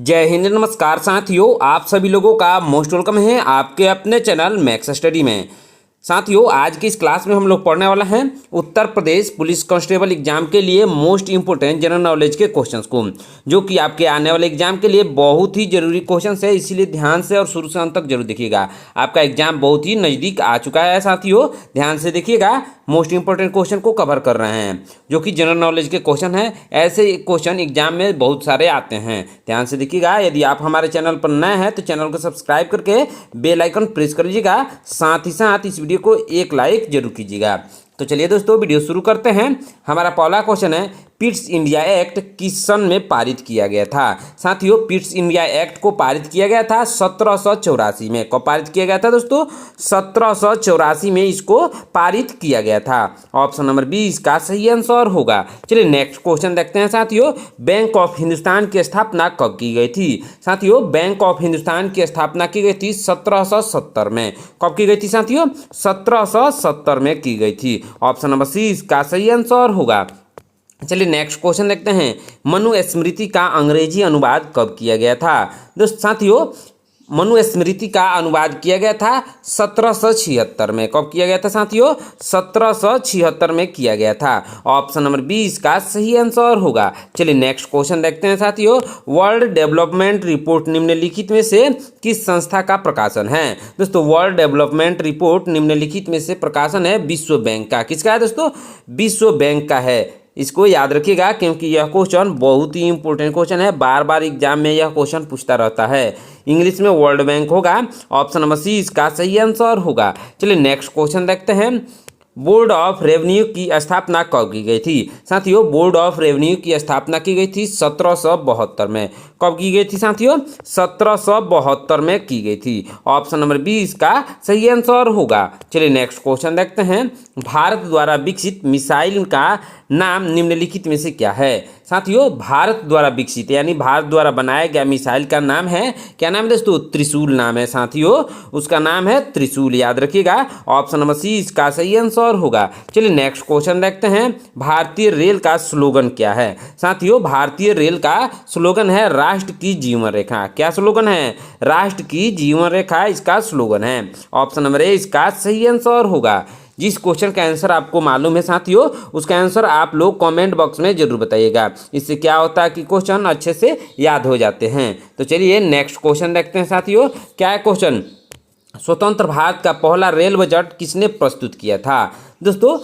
जय हिंद, नमस्कार साथियों। आप सभी लोगों का मोस्ट वेलकम है आपके अपने चैनल मैक्स स्टडी में। साथियों, आज की इस क्लास में हम लोग पढ़ने वाला हैं Uttar Pradesh police constable exam के लिए मोस्ट इंपोर्टेंट जनरल नॉलेज के क्वेश्चंस को, जो कि आपके आने वाले एग्जाम के लिए बहुत ही जरूरी क्वेश्चंस है। इसीलिए ध्यान से और शुरू से अंत तक जरूर देखिएगा। आपका एग्जाम बहुत ही नज़दीक आ चुका है साथियों, ध्यान से देखिएगा। मोस्ट इंपोर्टेंट क्वेश्चन को कवर कर रहे हैं जो कि जनरल नॉलेज के क्वेश्चन है। ऐसे क्वेश्चन एग्जाम में बहुत सारे आते हैं, ध्यान से देखिएगा। यदि आप हमारे चैनल पर नए हैं तो चैनल को सब्सक्राइब करके बेल आइकन प्रेस कर लीजिएगा। साथ ही साथ इस वीडियो को एक लाइक जरूर कीजिएगा। तो चलिए दोस्तों, वीडियो शुरू करते हैं। हमारा पहला क्वेश्चन है, पिट्स इंडिया एक्ट किस सन में पारित किया गया था। साथियों, पिट्स इंडिया एक्ट को पारित किया गया था 1784 में। कब पारित किया गया था दोस्तों? 1784 में इसको पारित किया गया था। ऑप्शन नंबर 20 का सही आंसर होगा। चलिए नेक्स्ट क्वेश्चन देखते हैं साथियों। बैंक ऑफ हिंदुस्तान की स्थापना कब की गई थी? साथियों, बैंक ऑफ हिंदुस्तान की स्थापना की गई थी 1770 में। कब की गई थी साथियों? 1770 में की गई थी। ऑप्शन नंबर सी इसका सही आंसर होगा। चलिए नेक्स्ट क्वेश्चन देखते हैं। मनुस्मृति का अंग्रेजी अनुवाद कब किया गया था? दोस्त साथियों, मनुस्मृति का अनुवाद किया गया था 1776 में। कब किया गया था साथियों? 1776 में किया गया था। ऑप्शन नंबर 20 का सही आंसर होगा। चलिए नेक्स्ट क्वेश्चन देखते हैं साथियों। वर्ल्ड डेवलपमेंट रिपोर्ट निम्नलिखित में से किस संस्था का प्रकाशन है? दोस्तों, वर्ल्ड डेवलपमेंट रिपोर्ट निम्नलिखित में से प्रकाशन है विश्व बैंक का। किसका है दोस्तों? विश्व बैंक का है। इसको याद रखिएगा क्योंकि यह क्वेश्चन बहुत ही इंपॉर्टेंट क्वेश्चन है। बार बार एग्जाम में यह क्वेश्चन पूछता रहता है। इंग्लिश में वर्ल्ड बैंक होगा। ऑप्शन नंबर सी इसका सही आंसर होगा। चलिए नेक्स्ट क्वेश्चन देखते हैं। बोर्ड ऑफ रेवेन्यू की स्थापना कब की गई थी? साथियों, बोर्ड ऑफ रेवेन्यू की स्थापना की गई थी 1772 में। कब की गई थी साथियों? 1772 में की गई थी। ऑप्शन नंबर 20 का सही आंसर होगा। चलिए नेक्स्ट क्वेश्चन देखते हैं। भारत द्वारा विकसित मिसाइल का नाम निम्नलिखित में से क्या है? साथियों, भारत द्वारा विकसित यानी भारत द्वारा बनाया गया मिसाइल का नाम है, क्या नाम है दोस्तों? त्रिशूल नाम है साथियों, उसका नाम है त्रिशूल, याद रखिएगा। ऑप्शन नंबर सी इसका सही आंसर होगा। चलिए नेक्स्ट क्वेश्चन देखते हैं। भारतीय रेल का स्लोगन क्या है? साथियों, भारतीय रेल का स्लोगन है राष्ट्र की जीवन रेखा। क्या स्लोगन है? राष्ट्र की जीवन रेखा इसका स्लोगन है। ऑप्शन नंबर ए इसका सही आंसर होगा। जिस क्वेश्चन का आंसर आपको मालूम है साथियों, उसका आंसर आप लोग कमेंट बॉक्स में जरूर बताइएगा। इससे क्या होता है कि क्वेश्चन अच्छे से याद हो जाते हैं। तो चलिए नेक्स्ट क्वेश्चन देखते हैं साथियों। क्या है क्वेश्चन? स्वतंत्र भारत का पहला रेल बजट किसने प्रस्तुत किया था? दोस्तों,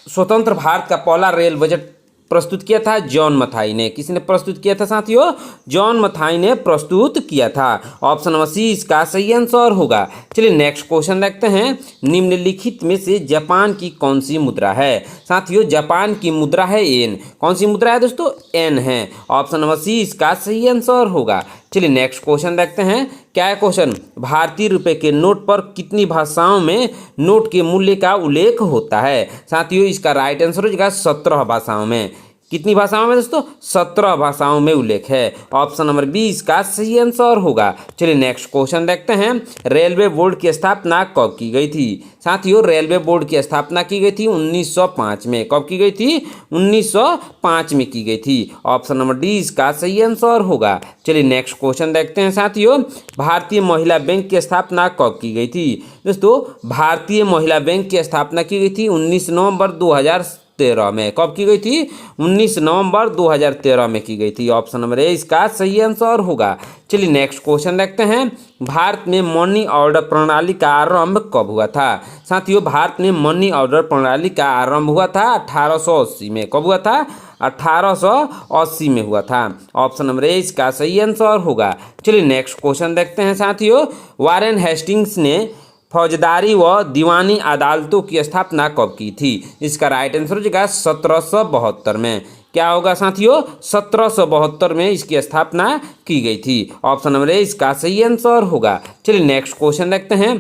स्वतंत्र भारत का पहला रेल बजट प्रस्तुत किया था जॉन मथाई ने। किसने प्रस्तुत किया था साथियों? जॉन मथाई ने प्रस्तुत किया था। ऑप्शन नंबर सी इसका सही आंसर होगा। चलिए नेक्स्ट क्वेश्चन देखते हैं। निम्नलिखित में से जापान की कौन सी मुद्रा है? साथियों, जापान की मुद्रा है येन। कौन सी मुद्रा है दोस्तों? येन है। ऑप्शन नंबर सी इसका सही आंसर होगा। चलिए नेक्स्ट क्वेश्चन देखते हैं। क्या है क्वेश्चन? भारतीय रुपए के नोट पर कितनी भाषाओं में नोट के मूल्य का उल्लेख होता है? साथियों, इसका राइट आंसर हो जाएगा 17 भाषाओं में। कितनी भाषाओं में दोस्तों? 17 भाषाओं में उल्लेख है। ऑप्शन नंबर 20 का सही आंसर होगा। चलिए नेक्स्ट क्वेश्चन देखते हैं। रेलवे बोर्ड की स्थापना कब की गई थी? साथियों, रेलवे बोर्ड की स्थापना की गई थी 1905 में। कब की गई थी? 1905 में की गई थी। ऑप्शन नंबर डी इसका सही आंसर होगा। चलिए नेक्स्ट क्वेश्चन देखते हैं साथियों। भारतीय महिला बैंक की स्थापना कब की गई थी? दोस्तों, भारतीय महिला बैंक की स्थापना की गई थी 19 नवंबर 2013 में। कब की गई थी? 19 नवंबर 2013 में की गई थी। ऑप्शन नंबर ए इसका सही आंसर होगा। चलिए नेक्स्ट क्वेश्चन देखते हैं। भारत में मनी ऑर्डर प्रणाली का आरंभ कब हुआ था? साथियों, भारत में मनी ऑर्डर प्रणाली का आरंभ हुआ था 1880 में। कब हुआ था? 1880 में हुआ था। ऑप्शन नंबर ए इसका सही आंसर होगा। चलिए नेक्स्ट क्वेश्चन देखते हैं साथियों। वारेन हेस्टिंग्स ने फौजदारी व दीवानी अदालतों की स्थापना कब की थी? इसका राइट आंसर हो जाएगा 1772 में। क्या होगा साथियों? 1772 में इसकी स्थापना की गई थी। ऑप्शन नंबर ए इसका सही आंसर होगा। चलिए नेक्स्ट क्वेश्चन देखते हैं।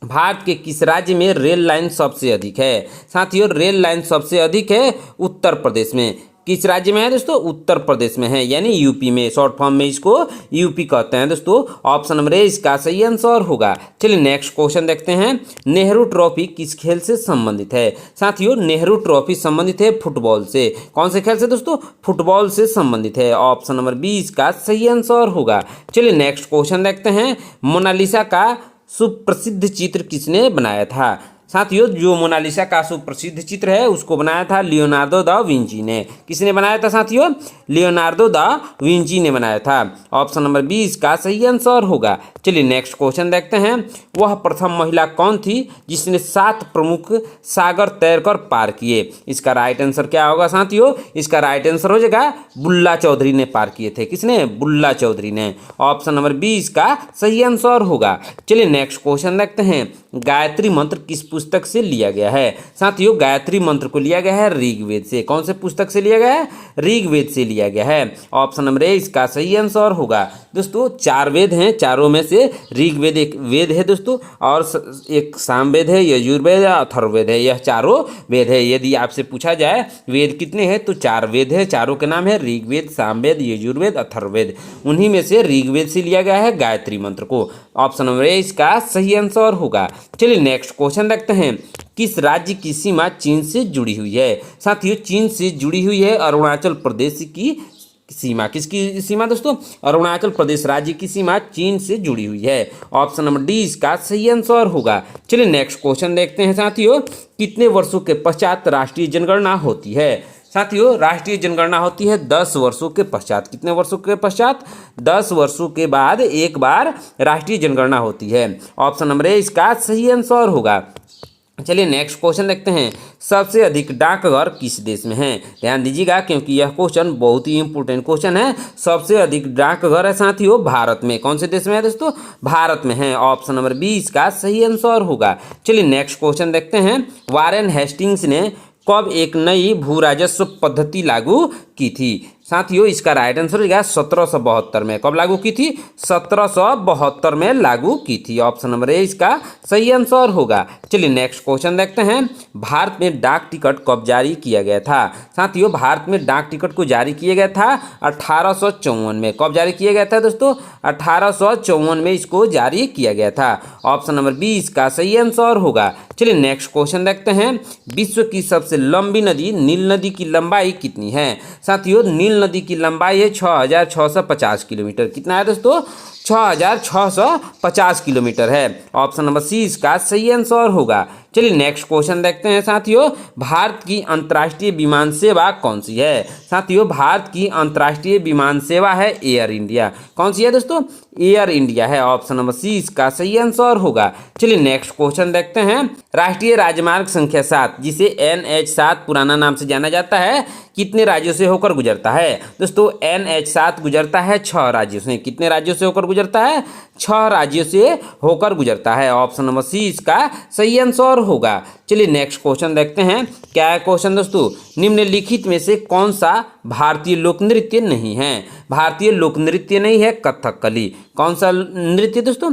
भारत के किस राज्य में रेल लाइन सबसे अधिक है? साथियों, रेल लाइन सबसे अधिक है उत्तर प्रदेश में। किस राज्य में है दोस्तों? उत्तर प्रदेश में है, यानी यूपी में, शॉर्ट फॉर्म में इसको यूपी कहते हैं दोस्तों। ऑप्शन नंबर ए इसका सही आंसर होगा। चलिए नेक्स्ट क्वेश्चन देखते हैं। नेहरू ट्रॉफी किस खेल से संबंधित है? साथियों नेहरू ट्रॉफी संबंधित है फुटबॉल से। कौन से खेल से दोस्तों? फुटबॉल से संबंधित है। ऑप्शन नंबर बी इसका सही आंसर होगा। चलिए नेक्स्ट क्वेश्चन देखते हैं। मोनालिसा का सुप्रसिद्ध चित्र किसने बनाया था? साथियों जो मोनालिसा का सुप्रसिद्ध चित्र है उसको बनाया था लियोनार्डो दा विंची ने। किसने बनाया था साथियों? लियोनार्डो दा विंची ने बनाया था। ऑप्शन नंबर बी इसका सही आंसर होगा। चलिए नेक्स्ट क्वेश्चन देखते हैं। वह प्रथम महिला कौन थी जिसने 7 प्रमुख सागर तैरकर पार किए? इसका राइट आंसर क्या होगा साथियों? इसका राइट आंसर हो जाएगा बुल्ला चौधरी ने पार किए थे। किसने? बुल्ला चौधरी ने। ऑप्शन नंबर बी इसका सही आंसर होगा। चलिए नेक्स्ट क्वेश्चन देखते हैं। गायत्री मंत्र किस पुस्तक से लिया गया है? साथियों गायत्री मंत्र को लिया गया है ऋग्वेद से। कौन से पुस्तक से लिया गया है? ऋग्वेद से लिया गया है। ऑप्शन नंबर ए इसका सही आंसर होगा। दोस्तों 4 वेद हैं, चारों में से ऋग्वेद एक वेद है दोस्तों, और एक सामवेद है, यजुर्वेद है, अथर्ववेद है। यह चारों वेद है। यदि आपसे पूछा जाए वेद कितने हैं तो 4 वेद है। चारों के नाम है ऋग्वेद, सामवेद, यजुर्वेद, अथर्ववेद। उन्हीं में से ऋग्वेद से लिया गया है गायत्री मंत्र को। ऑप्शन नंबर ए इसका सही आंसर होगा। चलिए नेक्स्ट क्वेश्चन देखते हैं। किस राज्य की सीमा चीन से जुड़ी हुई है? साथियों चीन से जुड़ी हुई है अरुणाचल प्रदेश की सीमा। किसकी सीमा दोस्तों? अरुणाचल प्रदेश राज्य की सीमा चीन से जुड़ी हुई है। ऑप्शन नंबर डी इसका सही आंसर होगा। चलिए नेक्स्ट क्वेश्चन देखते हैं साथियों। कितने वर्षों के पश्चात राष्ट्रीय जनगणना होती है? साथियों राष्ट्रीय जनगणना होती है 10 वर्षों के पश्चात। कितने वर्षों के पश्चात? 10 वर्षों के बाद एक बार राष्ट्रीय जनगणना होती है। ऑप्शन नंबर ए इसका सही आंसर होगा। चलिए नेक्स्ट क्वेश्चन देखते हैं। सबसे अधिक डाकघर किस देश में है? ध्यान दीजिएगा क्योंकि यह क्वेश्चन बहुत ही इंपॉर्टेंट क्वेश्चन है। सबसे अधिक डाकघर है साथियों भारत में। कौन से देश में है दोस्तों? भारत में है। ऑप्शन नंबर बी इसका सही आंसर होगा। चलिए नेक्स्ट क्वेश्चन देखते हैं। वारेन हेस्टिंग्स ने कब एक नई भू राजस्व पद्धति लागू की थी? साथियों इसका राइट आंसर होगा 1772 में। कब लागू की थी? 1772 में लागू की थी। ऑप्शन नंबर ए इसका सही आंसर होगा। चलिए नेक्स्ट क्वेश्चन देखते हैं। भारत में डाक टिकट कब जारी किया गया था? साथियों भारत में डाक टिकट को जारी किया गया था 1854 में। कब जारी किया गया था दोस्तों? 1854 में इसको जारी किया गया था। ऑप्शन नंबर बी इसका सही आंसर होगा। चलिए नेक्स्ट क्वेश्चन देखते हैं। विश्व की सबसे लंबी नदी नील नदी की लंबाई कितनी है? साथियों नील नदी की लंबाई है 6650 किलोमीटर। कितना है दोस्तों? 6650 किलोमीटर है। ऑप्शन नंबर सी इसका सही आंसर होगा। चलिए नेक्स्ट क्वेश्चन देखते हैं साथियों। भारत की अंतर्राष्ट्रीय विमान सेवा कौन सी है? साथियों भारत की अंतर्राष्ट्रीय विमान सेवा है एयर इंडिया। कौन सी है दोस्तों? एयर इंडिया है। ऑप्शन नंबर सी इसका सही आंसर होगा। चलिए नेक्स्ट क्वेश्चन देखते हैं। राष्ट्रीय राजमार्ग संख्या 7 जिसे NH7 पुराना नाम से जाना जाता है कितने राज्यों से होकर गुजरता है? दोस्तों NH7 गुजरता है 6 राज्यों से। कितने राज्यों से होकर गुजरता है? 6 राज्यों से होकर गुजरता है। ऑप्शन नंबर सी इसका सही आंसर होगा। चलिए नेक्स्ट क्वेश्चन देखते हैं। क्या है क्वेश्चन दोस्तों? निम्नलिखित में से कौन सा भारतीय लोक नृत्य नहीं है? भारतीय लोक नृत्य नहीं है कथकली। कौन सा नृत्य दोस्तों?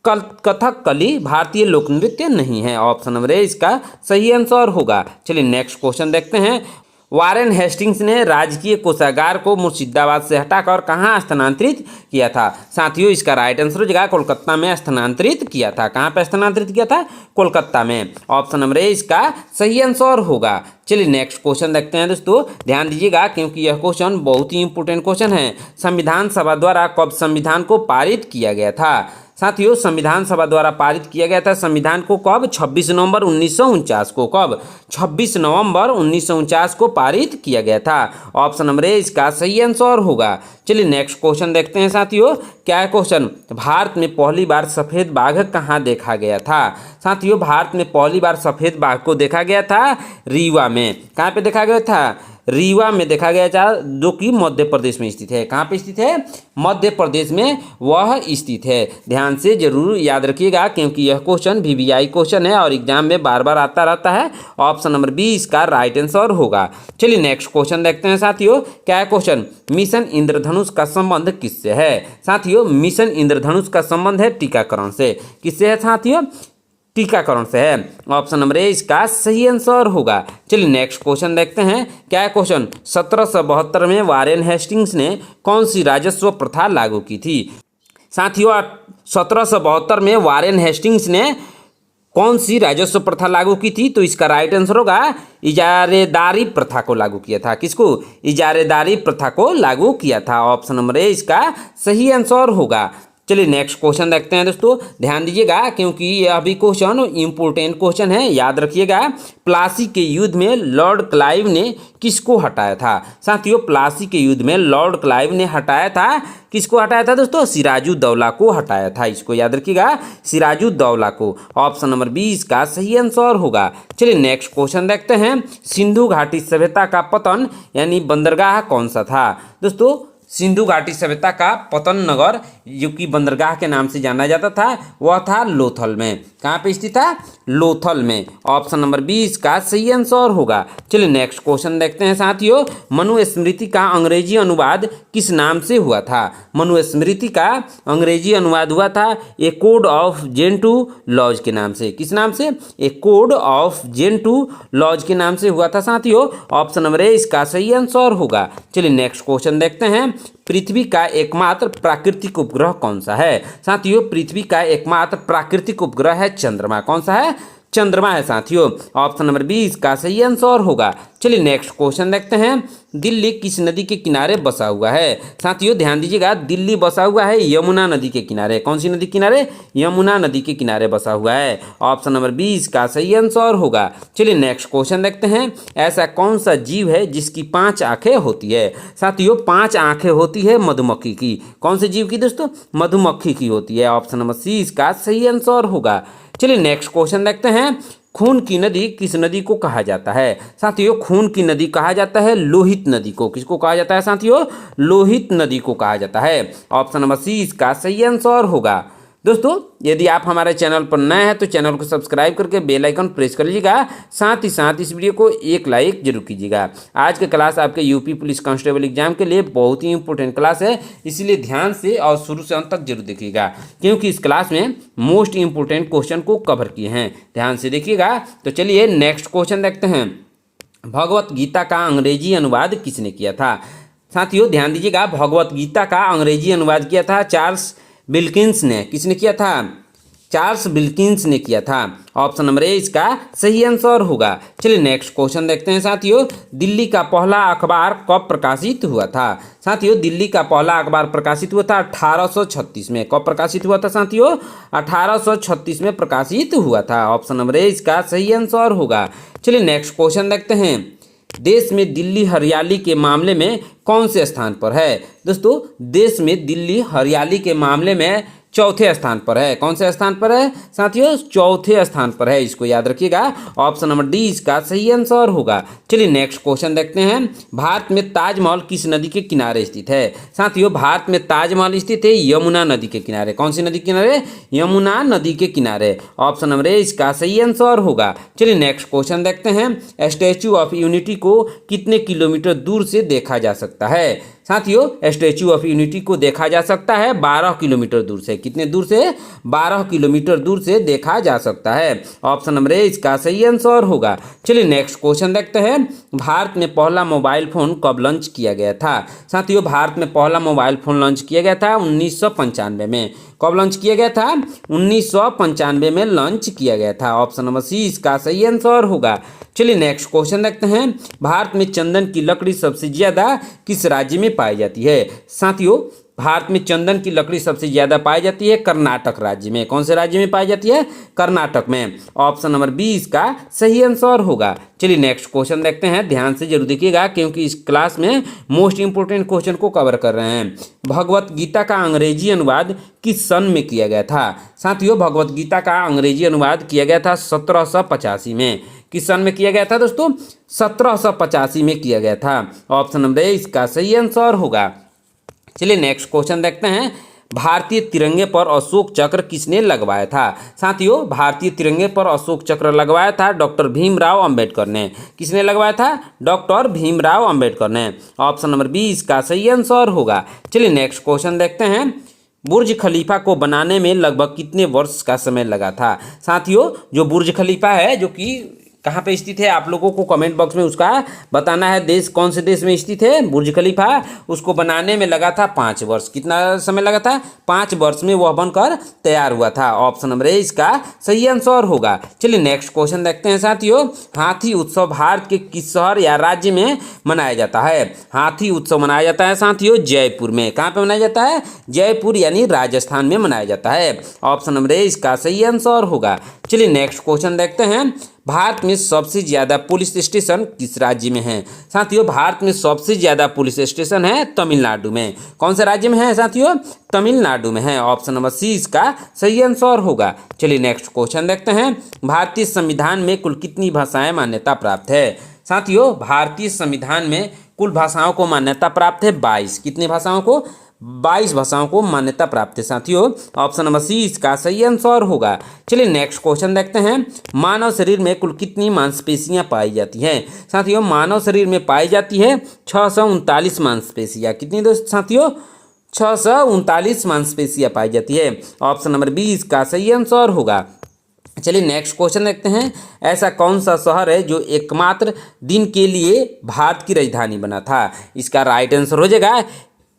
कथकली भारतीय लोक नृत्य नहीं है। ऑप्शन नंबर ए इसका सही आंसर होगा। चलिए नेक्स्ट क्वेश्चन देखते हैं। वारेन हेस्टिंग्स ने राजकीय कोषागार को मुर्शिदाबाद से हटाकर कहाँ स्थानांतरित किया था? साथियों इसका राइट आंसर हो जाएगा कोलकाता में स्थानांतरित किया था। कहाँ पे स्थानांतरित किया था? कोलकाता में। ऑप्शन नंबर ए इसका सही आंसर होगा। चलिए नेक्स्ट क्वेश्चन देखते हैं दोस्तों। ध्यान दीजिएगा क्योंकि यह क्वेश्चन बहुत ही इंपॉर्टेंट क्वेश्चन है। संविधान सभा द्वारा कब संविधान को पारित किया गया था? साथियों संविधान सभा द्वारा पारित किया गया था संविधान को कब? 26 नवंबर 1949 को। कब? 26 नवंबर 1949 को पारित किया गया था। ऑप्शन नंबर ए इसका सही आंसर होगा। चलिए नेक्स्ट क्वेश्चन देखते हैं साथियों। क्या है क्वेश्चन? भारत में पहली बार सफेद बाघ कहाँ देखा गया था? साथियों भारत में पहली बार सफेद बाघ को देखा गया था रीवा में। कहाँ पे देखा गया था? रीवा में देखा गया था, जो कि मध्य प्रदेश में स्थित है। कहाँ पे स्थित है? मध्य प्रदेश में वह स्थित है। ध्यान से जरूर याद रखिएगा क्योंकि यह क्वेश्चन VVI क्वेश्चन है और एग्जाम में बार बार आता रहता है। ऑप्शन नंबर बी इसका राइट आंसर होगा। चलिए नेक्स्ट क्वेश्चन देखते हैं साथियों। क्या है क्वेश्चन? मिशन इंद्रधनुष का संबंध किससे है? साथियों मिशन इंद्रधनुष का संबंध है टीकाकरण से। किससे है साथियों? टीकाकरण से है। ऑप्शन नंबर ए इसका सही आंसर होगा। चलिए नेक्स्ट क्वेश्चन देखते हैं। क्या है क्वेश्चन? 1772 में वारेन हेस्टिंग्स ने कौन सी राजस्व प्रथा लागू की थी? साथियों 1772 में वारेन हेस्टिंग्स ने कौन सी राजस्व प्रथा लागू की थी? तो इसका राइट आंसर होगा इजारेदारी प्रथा को लागू किया था। किसको? इजारेदारी प्रथा को लागू किया था। ऑप्शन नंबर ए इसका सही आंसर होगा। चलिए नेक्स्ट क्वेश्चन देखते हैं दोस्तों, ध्यान दीजिएगा क्योंकि यह भी क्वेश्चन इंपोर्टेंट क्वेश्चन है, याद रखिएगा। प्लासी के युद्ध में लॉर्ड क्लाइव ने किसको हटाया था? साथियों प्लासी के युद्ध में लॉर्ड क्लाइव ने हटाया था, किसको हटाया था दोस्तों? सिराजुद्दौला को हटाया था। इसको याद रखिएगा, सिराजुद्दौला को। ऑप्शन नंबर 20 का सही आंसर होगा। चलिए नेक्स्ट क्वेश्चन देखते हैं। सिंधु घाटी सभ्यता का पतन यानी बंदरगाह कौन सा था? दोस्तों सिंधु घाटी सभ्यता का पतन नगर जो कि बंदरगाह के नाम से जाना जाता था वह था लोथल में। कहाँ पे स्थित था? लोथल में। ऑप्शन नंबर 20 का सही आंसर होगा। चलिए नेक्स्ट क्वेश्चन देखते हैं साथियों। मनुस्मृति का अंग्रेजी अनुवाद किस नाम से हुआ था? मनुस्मृति का अंग्रेजी अनुवाद हुआ था ए कोड ऑफ जेंटू लॉज के नाम से। किस नाम से? ए कोड ऑफ जेंटू लॉज के नाम से हुआ था साथियों। ऑप्शन नंबर ए इसका सही आंसर होगा। चलिए नेक्स्ट क्वेश्चन देखते हैं। पृथ्वी का एकमात्र प्राकृतिक उपग्रह कौन सा है? साथियों पृथ्वी का एकमात्र प्राकृतिक उपग्रह है चंद्रमा। कौन सा है? चंद्रमा है साथियों। ऑप्शन नंबर 20 का सही आंसर होगा। चलिए नेक्स्ट क्वेश्चन देखते हैं। दिल्ली किस नदी के किनारे बसा हुआ है? साथियों ध्यान दीजिएगा, दिल्ली बसा हुआ है यमुना नदी के किनारे। कौन सी नदी के किनारे? यमुना नदी के किनारे बसा हुआ है। ऑप्शन नंबर 20 का सही आंसर होगा। चलिए नेक्स्ट क्वेश्चन देखते हैं। ऐसा कौन सा जीव है जिसकी 5 आंखें होती है? साथियों 5 आंखें होती है मधुमक्खी की। कौन से जीव की दोस्तों? मधुमक्खी की होती है। ऑप्शन नंबर सी इसका सही आंसर होगा। चलिए नेक्स्ट क्वेश्चन देखते हैं। खून की नदी किस नदी को कहा जाता है? साथियों खून की नदी कहा जाता है लोहित नदी को। किसको कहा जाता है साथियों? लोहित नदी को कहा जाता है। ऑप्शन नंबर सी इसका सही आंसर होगा। दोस्तों यदि आप हमारे चैनल पर नए हैं तो चैनल को सब्सक्राइब करके बेल आइकन प्रेस कर लीजिएगा। साथ ही साथ इस वीडियो को एक लाइक जरूर कीजिएगा। आज का क्लास आपके यूपी पुलिस कांस्टेबल एग्जाम के लिए बहुत ही इंपॉर्टेंट क्लास है, इसलिए ध्यान से और शुरू से अंत तक जरूर देखिएगा क्योंकि इस क्लास में मोस्ट इंपॉर्टेंट क्वेश्चन को कवर किए हैं। ध्यान से देखिएगा। तो चलिए नेक्स्ट क्वेश्चन देखते हैं। भगवत गीता का अंग्रेजी अनुवाद किसने किया था? साथियों ध्यान दीजिएगा, भगवत गीता का अंग्रेजी अनुवाद किया था चार्ल्स विल्किंस ने। किसने किया था? चार्ल्स विल्किंस ने किया था। ऑप्शन नंबर ए इसका सही आंसर होगा। चलिए नेक्स्ट क्वेश्चन देखते हैं साथियों। दिल्ली का पहला अखबार कब प्रकाशित हुआ था? साथियों दिल्ली का पहला अखबार प्रकाशित हुआ था 1836 में। कब प्रकाशित हुआ था साथियों? 1836 में प्रकाशित हुआ था। ऑप्शन नंबर ए इसका सही आंसर होगा। चलिए नेक्स्ट क्वेश्चन देखते हैं। देश में दिल्ली हरियाली के मामले में कौन से स्थान पर है? दोस्तों देश में दिल्ली हरियाली के मामले में चौथे स्थान पर है। कौन से स्थान पर है साथियों? चौथे स्थान पर है। इसको याद रखिएगा। ऑप्शन नंबर डी इसका सही आंसर होगा। चलिए नेक्स्ट क्वेश्चन देखते हैं। भारत में ताजमहल किस नदी के किनारे स्थित है? साथियों भारत में ताजमहल स्थित है यमुना नदी के किनारे। कौन सी नदी के किनारे? यमुना नदी के किनारे। ऑप्शन नंबर ए इसका सही आंसर होगा। चलिए नेक्स्ट क्वेश्चन देखते हैं। स्टैच्यू ऑफ यूनिटी को कितने किलोमीटर दूर से देखा जा सकता है? साथियों स्टैच्यू ऑफ यूनिटी को देखा जा सकता है 12 किलोमीटर दूर से। कितने दूर से? 12 किलोमीटर दूर से देखा जा सकता है। ऑप्शन नंबर ए इसका सही आंसर होगा। चलिए नेक्स्ट क्वेश्चन देखते हैं। भारत में पहला मोबाइल फोन कब लॉन्च किया गया था? साथियों भारत में पहला मोबाइल फोन लॉन्च किया गया था 1995 में। कब लॉन्च किया गया था? 1995 में लॉन्च किया गया था। ऑप्शन नंबर सी इसका सही आंसर होगा। चलिए नेक्स्ट क्वेश्चन देखते हैं। भारत में चंदन की लकड़ी सबसे ज्यादा किस राज्य में पाई जाती है? साथियों भारत में चंदन की लकड़ी सबसे ज्यादा पाई जाती है कर्नाटक राज्य में। कौन से राज्य में पाई जाती है? कर्नाटक में। ऑप्शन नंबर 20 का सही आंसर होगा। चलिए नेक्स्ट क्वेश्चन देखते हैं। ध्यान से जरूर देखिएगा क्योंकि इस क्लास में मोस्ट इंपोर्टेंट क्वेश्चन को कवर कर रहे हैं। भगवत गीता का अंग्रेजी अनुवाद किस सन में किया गया था? साथियों भगवत गीता का अंग्रेजी अनुवाद किया गया था 1785 में। किस सन में किया गया था दोस्तों? 1785 में किया गया था। ऑप्शन नंबर ए इसका सही आंसर होगा। चलिए नेक्स्ट क्वेश्चन देखते हैं। भारतीय तिरंगे पर अशोक चक्र किसने लगवाया था? साथियों भारतीय तिरंगे पर अशोक चक्र लगवाया था डॉक्टर भीमराव अंबेडकर ने। किसने लगवाया था? डॉक्टर भीमराव अंबेडकर ने। ऑप्शन नंबर 20 का सही आंसर होगा। चलिए नेक्स्ट क्वेश्चन देखते हैं। बुर्ज खलीफा को बनाने में लगभग कितने वर्ष का समय लगा था। साथियों, जो बुर्ज खलीफा है जो कि कहाँ पे स्थित है, आप लोगों को कमेंट बॉक्स में उसका बताना है। देश कौन से देश में स्थित है बुर्ज खलीफा, उसको बनाने में लगा था 5 वर्ष। कितना समय लगा था? 5 वर्ष में वह बनकर तैयार हुआ था। ऑप्शन नंबर ए इसका सही आंसर होगा। चलिए नेक्स्ट क्वेश्चन देखते हैं साथियों। हाथी उत्सव भारत के किस शहर या राज्य में मनाया जाता है? हाथी उत्सव मनाया जाता है साथियों जयपुर में। कहाँ पे मनाया जाता है? जयपुर यानी राजस्थान में मनाया जाता है। ऑप्शन नंबर ए इसका सही आंसर होगा। चलिए नेक्स्ट क्वेश्चन देखते हैं। भारत में सबसे ज़्यादा पुलिस स्टेशन किस राज्य में है? साथियों, भारत में सबसे ज़्यादा पुलिस स्टेशन है तमिलनाडु में। कौन से राज्य में है साथियों? तमिलनाडु में है। ऑप्शन नंबर सी इसका सही आंसर होगा। चलिए नेक्स्ट क्वेश्चन देखते हैं। भारतीय संविधान में कुल कितनी भाषाएं मान्यता प्राप्त है? साथियों, भारतीय संविधान में कुल भाषाओं को मान्यता प्राप्त है 22। कितनी भाषाओं को? 22 भाषाओं को मान्यता प्राप्त है साथियों। ऑप्शन नंबर सी इसका सही आंसर होगा। चलिए नेक्स्ट क्वेश्चन देखते हैं। मानव शरीर में कुल कितनी मांसपेशियां पाई जाती हैं? साथियों, मानव शरीर में पाई जाती है 639 मांसपेशियां। कितनी दोस्त साथियों? 639 मांसपेशियां पाई जाती है। ऑप्शन नंबर बी इसका सही आंसर होगा। चलिए नेक्स्ट क्वेश्चन देखते हैं। ऐसा कौन सा शहर है जो एकमात्र दिन के लिए भारत की राजधानी बना था? इसका राइट आंसर हो जाएगा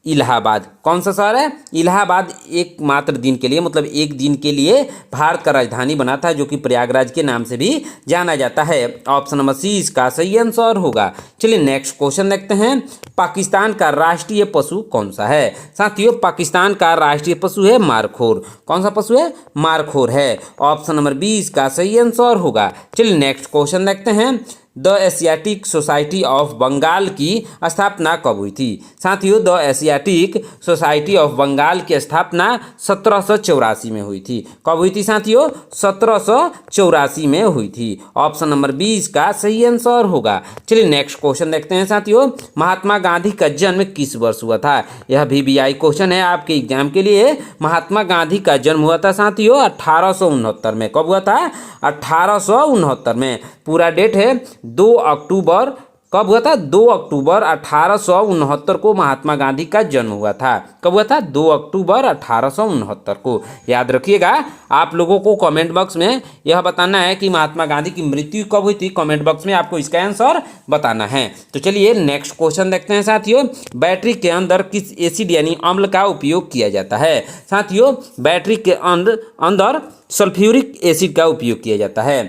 इलाहाबाद। कौन सा शहर है? इलाहाबाद एकमात्र दिन के लिए, मतलब एक दिन के लिए भारत का राजधानी बना था, जो कि प्रयागराज के नाम से भी जाना जाता है। ऑप्शन नंबर सी इसका सही आंसर होगा। चलिए नेक्स्ट क्वेश्चन देखते हैं। पाकिस्तान का राष्ट्रीय पशु कौन सा है? साथियों, पाकिस्तान का राष्ट्रीय पशु है मारखोर। कौन सा पशु है? मारखोर है। ऑप्शन नंबर बी इसका सही आंसर होगा। चलिए नेक्स्ट क्वेश्चन देखते हैं। The Asiatic Society of Bengal की स्थापना कब हुई थी? साथियों, the Asiatic Society of Bengal की स्थापना 1784 में हुई थी। कब हुई थी साथियों? 1784 में हुई थी। ऑप्शन नंबर बी इसका सही आंसर होगा। चलिए नेक्स्ट क्वेश्चन देखते हैं साथियों। महात्मा गांधी का जन्म किस वर्ष हुआ था? यह VVI क्वेश्चन है आपके एग्जाम के लिए। महात्मा गांधी का जन्म हुआ था साथियों 1869 में। कब हुआ था? 1869 में। पूरा डेट है 2 अक्टूबर। कब हुआ था? 2 अक्टूबर 1869 को महात्मा गांधी का जन्म हुआ था। कब हुआ था? 2 अक्टूबर 1869 को। याद रखिएगा। आप लोगों को कमेंट बॉक्स में यह बताना है कि महात्मा गांधी की मृत्यु कब हुई थी। कमेंट बॉक्स में आपको इसका आंसर बताना है। तो चलिए नेक्स्ट क्वेश्चन देखते हैं साथियों। बैटरी के अंदर किस एसिड यानी अम्ल का उपयोग किया जाता है? साथियों, बैटरी के अंदर सल्फ्यूरिक एसिड का उपयोग किया जाता है।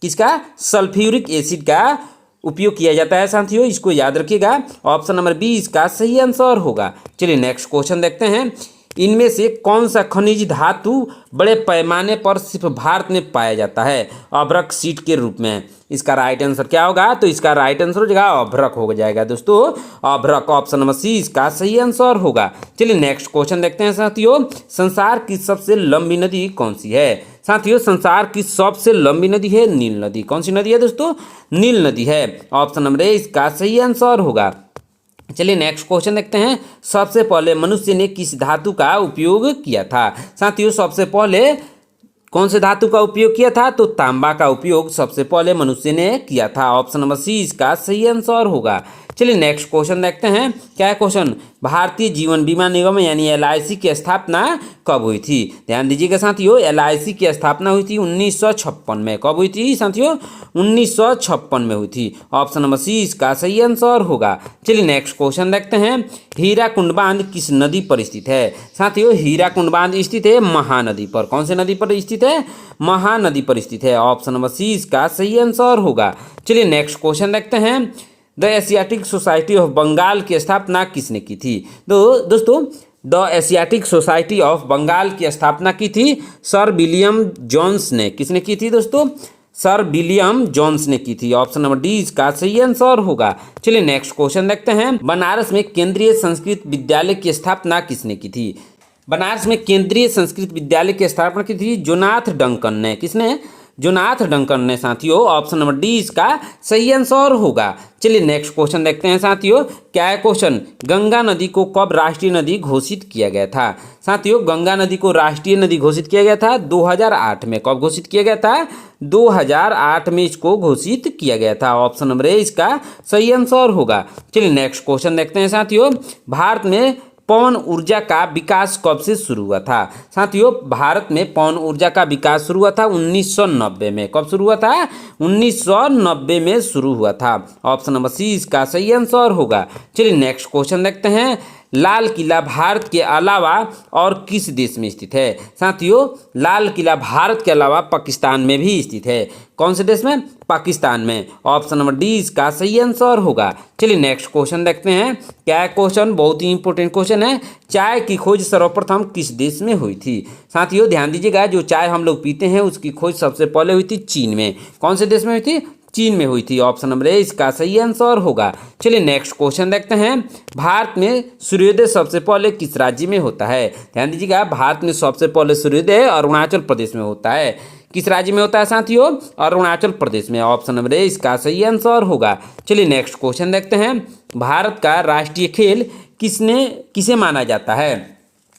किसका? सल्फ्यूरिक एसिड का उपयोग किया जाता है साथियों, इसको याद रखिएगा। ऑप्शन नंबर बी इसका सही आंसर होगा। चलिए नेक्स्ट क्वेश्चन देखते हैं। इनमें से कौन सा खनिज धातु बड़े पैमाने पर सिर्फ भारत में पाया जाता है? अभ्रक सीट के रूप में। इसका राइट आंसर क्या होगा? तो इसका राइट आंसर हो जाएगा अभ्रक हो जाएगा दोस्तों, अभ्रक। ऑप्शन नंबर सी इसका सही आंसर होगा। चलिए नेक्स्ट क्वेश्चन देखते हैं साथियों। संसार की सबसे लंबी नदी कौन सी है? साथियों, संसार की सबसे लंबी नदी है नील नदी। कौन सी नदी है दोस्तों? नील नदी है। ऑप्शन नंबर ए इसका सही आंसर होगा। चलिए नेक्स्ट क्वेश्चन देखते हैं। सबसे पहले मनुष्य ने किस धातु का उपयोग किया था? साथियों, सबसे पहले कौन से धातु का उपयोग किया था? तो तांबा का उपयोग सबसे पहले मनुष्य ने किया था। ऑप्शन नंबर सी इसका सही आंसर होगा। चलिए नेक्स्ट क्वेश्चन देखते हैं। क्या है क्वेश्चन? भारतीय जीवन बीमा निगम यानी LIC की स्थापना कब हुई थी? ध्यान दीजिएगा साथियों, LIC की स्थापना हुई थी 1956 में। कब हुई थी साथियों? 1956 में हुई थी। ऑप्शन नंबर सी इसका सही आंसर होगा। चलिए नेक्स्ट क्वेश्चन देखते हैं। हीराकुंड बांध किस नदी पर स्थित है? साथियों, हीराकुंड बांध स्थित है महानदी पर। कौन सी नदी पर स्थित है? महानदी पर स्थित है। ऑप्शन नंबर सी इसका सही आंसर होगा। चलिए नेक्स्ट क्वेश्चन देखते हैं। The Asiatic Society of Bengal की स्थापना किसने की थी? दोस्तों, the Asiatic Society of Bengal की स्थापना की थी सर विलियम जोन्स ने। किसने की थी दोस्तों? सर विलियम जोन्स ने की थी। ऑप्शन नंबर डी इसका सही आंसर होगा। चलिए नेक्स्ट क्वेश्चन देखते हैं। बनारस में केंद्रीय संस्कृत विद्यालय की स्थापना किसने की थी? बनारस में केंद्रीय संस्कृत विद्यालय की स्थापना की थी जोनाथ डंकन ने। किसने? जोनाथ डंकन ने साथियों। ऑप्शन नंबर डी इसका सही आंसर होगा। चलिए नेक्स्ट क्वेश्चन देखते हैं साथियों। क्या है क्वेश्चन? गंगा नदी को कब राष्ट्रीय नदी घोषित किया गया था? साथियों, गंगा नदी को राष्ट्रीय नदी घोषित किया गया था 2008 में। कब घोषित किया गया था? 2008 में इसको घोषित किया गया था। ऑप्शन नंबर ए इसका सही आंसर होगा। चलिए नेक्स्ट क्वेश्चन देखते हैं साथियों। भारत में पवन ऊर्जा का विकास कब से शुरू हुआ था? साथियों, भारत में पवन ऊर्जा का विकास शुरू हुआ था 1990 में। कब शुरू हुआ था? 1990 में शुरू हुआ था। ऑप्शन नंबर सी इसका सही आंसर होगा। चलिए नेक्स्ट क्वेश्चन देखते हैं। लाल किला भारत के अलावा और किस देश में स्थित है? साथियों, लाल किला भारत के अलावा पाकिस्तान में भी स्थित है। कौन से देश में? पाकिस्तान में। ऑप्शन नंबर डी इसका सही आंसर होगा। चलिए नेक्स्ट क्वेश्चन देखते हैं। क्या क्वेश्चन बहुत ही इंपॉर्टेंट क्वेश्चन है। चाय की खोज सर्वप्रथम किस देश में हुई थी? साथियों ध्यान दीजिएगा, जो चाय हम लोग पीते हैं उसकी खोज सबसे पहले हुई थी चीन में। कौन से देश में हुई थी? चीन में हुई थी। ऑप्शन नंबर ए इसका सही आंसर होगा। चलिए नेक्स्ट क्वेश्चन देखते हैं। भारत में सूर्योदय सबसे पहले किस राज्य में होता है? ध्यान दीजिएगा, भारत में सबसे पहले सूर्योदय अरुणाचल प्रदेश में होता है। किस राज्य में होता है साथियों? अरुणाचल प्रदेश में। ऑप्शन नंबर ए इसका सही आंसर होगा। चलिए नेक्स्ट क्वेश्चन देखते हैं। भारत का राष्ट्रीय खेल किसे माना जाता है?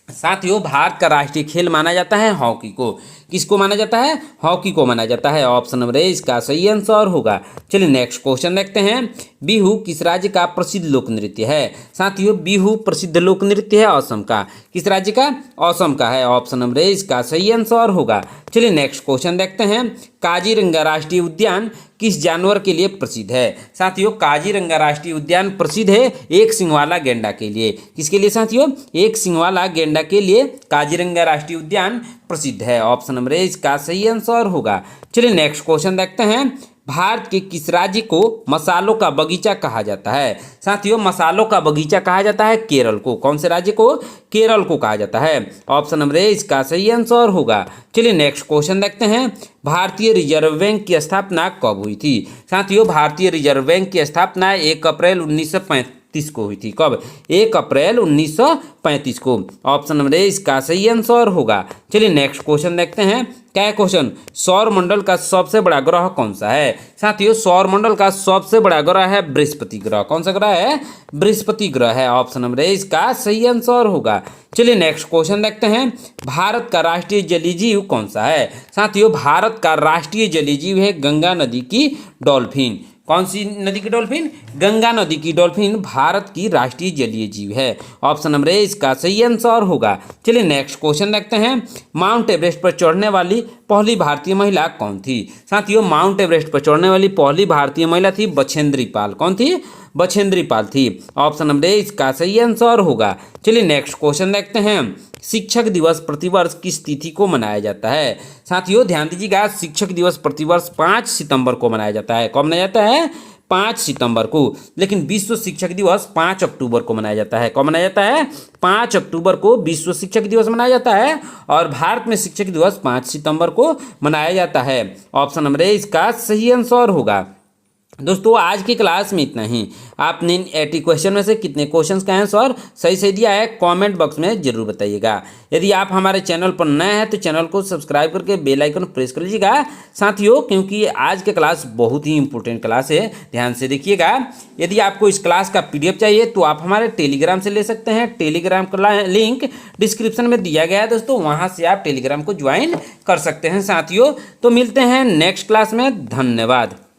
साथियों, भारत का राष्ट्रीय खेल माना जाता है हॉकी को। किसको माना जाता है? हॉकी को माना जाता है। ऑप्शन नंबर ए इसका सही आंसर होगा। चलिए नेक्स्ट क्वेश्चन देखते हैं। बिहू किस राज्य का प्रसिद्ध लोक नृत्य है? साथियों, बिहू प्रसिद्ध लोक नृत्य है असम का। किस राज्य का? असम का है। ऑप्शन नंबर ए इसका सही आंसर होगा। चलिए नेक्स्ट क्वेश्चन देखते हैं। काजीरंगा राष्ट्रीय उद्यान किस जानवर के लिए प्रसिद्ध है? साथियों, काजीरंगा राष्ट्रीय उद्यान प्रसिद्ध है एक सींग वाला गैंडा के लिए। किसके लिए साथियों? एक सींग वाला गैंडा के लिए काजीरंगा राष्ट्रीय उद्यान प्रसिद्ध है। ऑप्शन नंबर ए इसका सही आंसर होगा। चलिए नेक्स्ट क्वेश्चन देखते हैं। भारत के किस राज्य को मसालों का बगीचा कहा जाता है? साथियों, मसालों का बगीचा कहा जाता है केरल को। कौन से राज्य को? केरल को कहा जाता है। ऑप्शन नंबर ए इसका सही आंसर होगा। चलिए नेक्स्ट क्वेश्चन देखते हैं। भारतीय रिजर्व बैंक की स्थापना कब हुई थी? साथियों, भारतीय रिजर्व बैंक की स्थापना 1 अप्रैल 1935 को हुई थी। कब? 1 अप्रैल 1935 को। ऑप्शन नंबर ए इसका सही आंसर होगा। चलिए नेक्स्ट क्वेश्चन देखते हैं। क्या क्वेश्चन? सौर मंडल का सबसे बड़ा ग्रह कौन सा है? साथियों, सौर मंडल का सबसे बड़ा ग्रह है बृहस्पति ग्रह। कौन सा ग्रह है? बृहस्पति ग्रह है। ऑप्शन नंबर ए इसका सही आंसर होगा। चलिए नेक्स्ट क्वेश्चन देखते हैं। भारत का राष्ट्रीय जलीय जीव कौन सा है? साथियों, भारत का राष्ट्रीय जलीय जीव है गंगा नदी की डॉल्फिन। कौन सी नदी की डॉल्फिन? गंगा नदी की डॉल्फिन भारत की राष्ट्रीय जलीय जीव है। ऑप्शन नंबर ए इसका सही आंसर होगा। चलिए नेक्स्ट क्वेश्चन देखते हैं। माउंट एवरेस्ट पर चढ़ने वाली पहली भारतीय महिला कौन थी? साथियों, माउंट एवरेस्ट पर चढ़ने वाली पहली भारतीय महिला थी बछेंद्री पाल। कौन थी? बछेंद्री पाल थी। ऑप्शन नंबर ए इसका सही आंसर होगा। चलिए नेक्स्ट क्वेश्चन देखते हैं। शिक्षक दिवस प्रतिवर्ष किस तिथि को मनाया जाता है? साथियों ध्यान दीजिएगा, शिक्षक दिवस प्रतिवर्ष 5 सितंबर को मनाया जाता है। कब मनाया जाता है? 5 सितंबर को। लेकिन विश्व शिक्षक दिवस 5 अक्टूबर को मनाया जाता है। कब मनाया जाता है? 5 अक्टूबर को विश्व शिक्षक दिवस मनाया जाता है। और भारत में शिक्षक दिवस 5 सितंबर को मनाया जाता है। ऑप्शन नंबर ए इसका सही आंसर होगा। दोस्तों, आज की क्लास में इतना ही। आपने 80 क्वेश्चन में से कितने क्वेश्चंस का आंसर सही सही दिया है कमेंट बॉक्स में जरूर बताइएगा। यदि आप हमारे चैनल पर नए हैं तो चैनल को सब्सक्राइब करके बेल आइकन प्रेस कर लीजिएगा साथियों, क्योंकि आज की क्लास बहुत ही इंपॉर्टेंट क्लास है, ध्यान से देखिएगा। यदि आपको इस क्लास का PDF चाहिए तो आप हमारे टेलीग्राम से ले सकते हैं। टेलीग्राम का लिंक डिस्क्रिप्शन में दिया गया है दोस्तों, वहाँ से आप टेलीग्राम को ज्वाइन कर सकते हैं साथियों। तो मिलते हैं नेक्स्ट क्लास में। धन्यवाद।